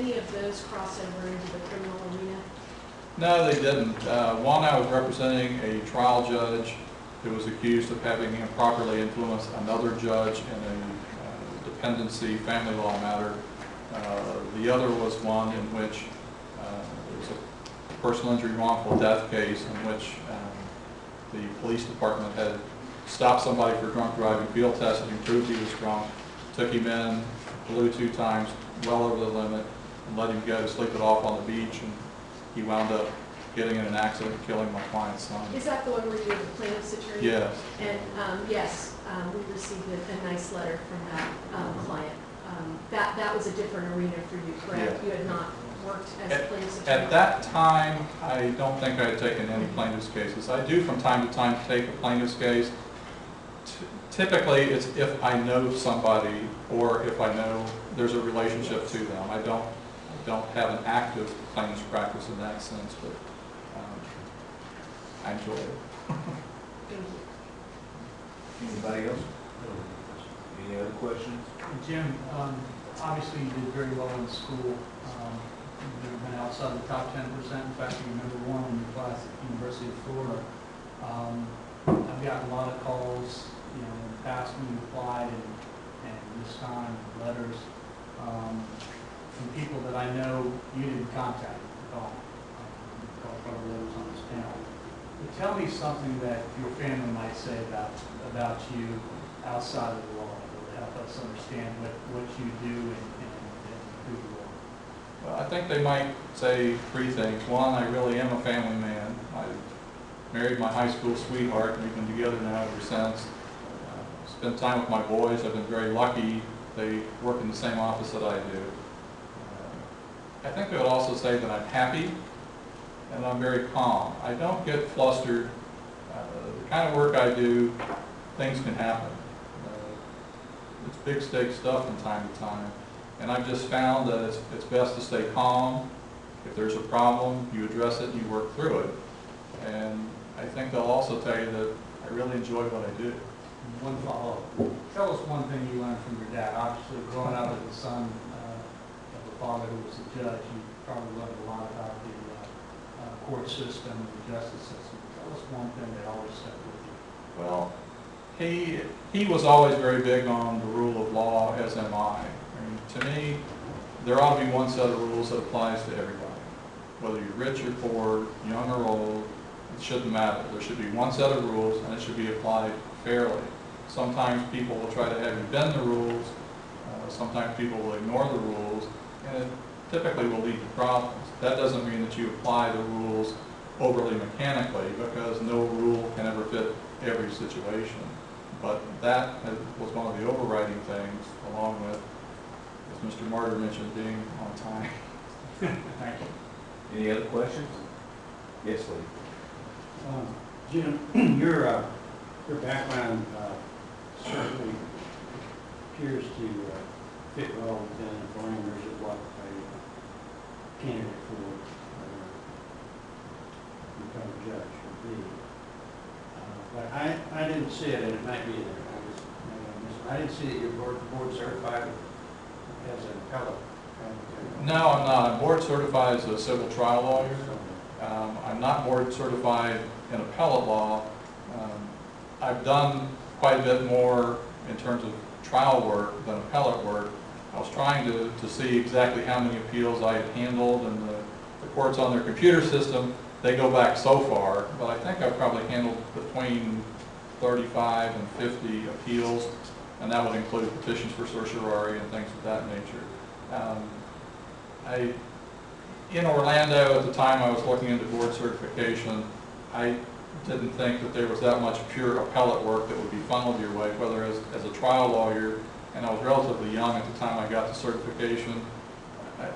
any of those cross over into the criminal arena? No, they didn't. One, I was representing a trial judge who was accused of having improperly influenced another judge in a dependency family law matter. The other was one in which there was a personal injury wrongful death case in which the police department had stopped somebody for drunk driving, field tested him, proved he was drunk, took him in, blew 2 times, well over the limit, and let him go to sleep it off on the beach, and he wound up getting in an accident and killing my client's son. Is that the one where you're the plaintiff's attorney? Yes. And yes, we received a nice letter from that client. That was a different arena for you, correct? Yeah. You had not worked as a plaintiff's attorney? At that time, I don't think I had taken any plaintiff's cases. I do from time to time take a plaintiff's case. Typically, it's if I know somebody or if I know there's a relationship to them. I don't have an active plaintiff's practice in that sense, but I enjoy it. Thank you. Anybody else? Any other questions? Jim, obviously you did very well in school. You've never been outside the top 10%. In fact, you're #1 in your class at the University of Florida. I've gotten a lot of calls, in the past when you applied and this time, letters from people that I know you didn't contact at all. You called probably others on this panel. But tell me something that your family might say about you outside of the law that would help us understand what you do and who you are. Well, I think they might say 3 things. One, I really am a family man. I married my high school sweetheart, and we've been together now ever since. Spent time with my boys. I've been very lucky. They work in the same office that I do. I think they would also say that I'm happy and I'm very calm. I don't get flustered. The kind of work I do, things can happen. It's big stake stuff from time to time. And I've just found that it's best to stay calm. If there's a problem, you address it and you work through it. And I think they'll also tell you that I really enjoy what I do. One follow-up. Tell us one thing you learned from your dad. Obviously, growing up as the son of a father who was a judge, you probably learned a lot about the court system and the justice system. Tell us one thing that always stuck with you. Well, he was always very big on the rule of law, as am I. To me, there ought to be one set of rules that applies to everybody. Whether you're rich or poor, young or old, it shouldn't matter. There should be one set of rules, and it should be applied fairly. Sometimes people will try to have you bend the rules. Sometimes people will ignore the rules, and it typically will lead to problems. That doesn't mean that you apply the rules overly mechanically, because no rule can ever fit every situation. But that was one of the overriding things, along with, as Mr. Martyr mentioned, being on time. Thank you. Any other questions? Yes, Lee. Jim, your background certainly appears to fit well within the parameters of what a candidate for become a judge would be. But I didn't see it, and it might be there. I didn't see that you're board certified as an appellate. No, I'm not. I'm board certified as a civil trial lawyer. I'm not board certified in appellate law. I've done quite a bit more in terms of trial work than appellate work. I was trying to see exactly how many appeals I had handled, and the courts on their computer system, they go back so far, but I think I've probably handled between 35 and 50 appeals, and that would include petitions for certiorari and things of that nature. In Orlando, at the time I was looking into board certification, I didn't think that there was that much pure appellate work that would be funneled your way, whether as a trial lawyer, and I was relatively young at the time I got the certification.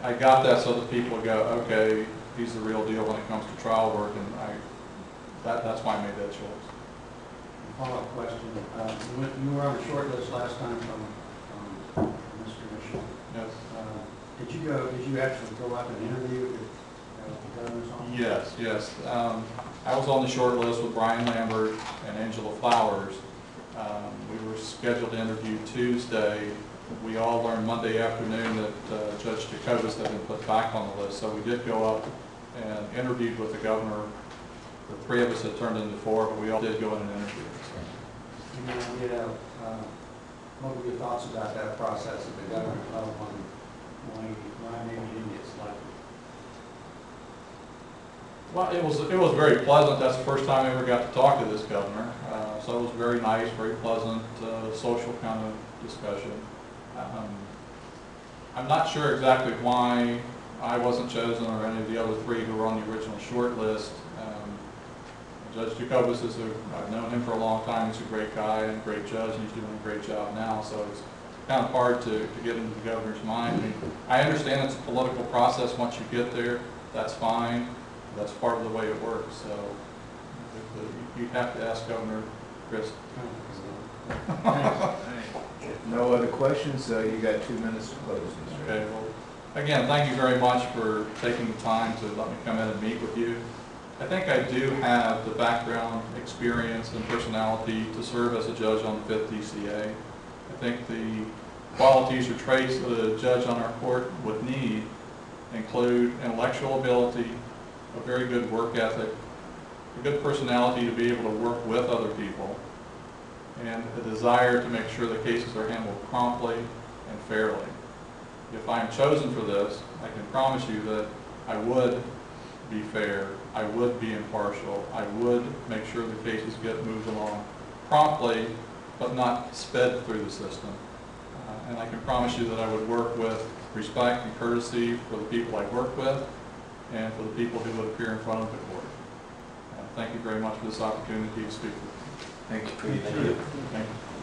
I got that so that people would go, okay, he's the real deal when it comes to trial work, and that's why I made that choice. Follow-up question. You were on a short list last time from this commission. Yes. Did you actually go up and interview with the governor's office? Yes. I was on the short list with Brian Lambert and Angela Flowers. We were scheduled to interview Tuesday. We all learned Monday afternoon that Judge Jacobus had been put back on the list, so we did go up and interviewed with the governor. The three of us had turned into four, but we all did go in and interview. What were your thoughts about that process of the government level why maybe you didn't get selected? Well, it was very pleasant. That's the first time I ever got to talk to this governor. So it was very nice, very pleasant, social kind of discussion. I'm not sure exactly why I wasn't chosen or any of the other three who were on the original short list. Judge Jacobus I've known him for a long time. He's a great guy and a great judge, and he's doing a great job now. So it's kind of hard to get into the governor's mind. I mean, I understand it's a political process. Once you get there, that's fine. That's part of the way it works. So you have to ask Governor Chris. If no other questions, you got 2 minutes to close, Mr. Okay. Well, again, thank you very much for taking the time to let me come in and meet with you. I think I do have the background, experience, and personality to serve as a judge on the 5th DCA. I think the qualities or traits that a judge on our court would need include intellectual ability, a very good work ethic, a good personality to be able to work with other people, and a desire to make sure the cases are handled promptly and fairly. If I am chosen for this, I can promise you that I would be fair, I would be impartial, I would make sure the cases get moved along promptly, but not sped through the system. And I can promise you that I would work with respect and courtesy for the people I work with and for the people who would appear in front of the court. Thank you very much for this opportunity to speak with you. Thank you for your time. Thank you.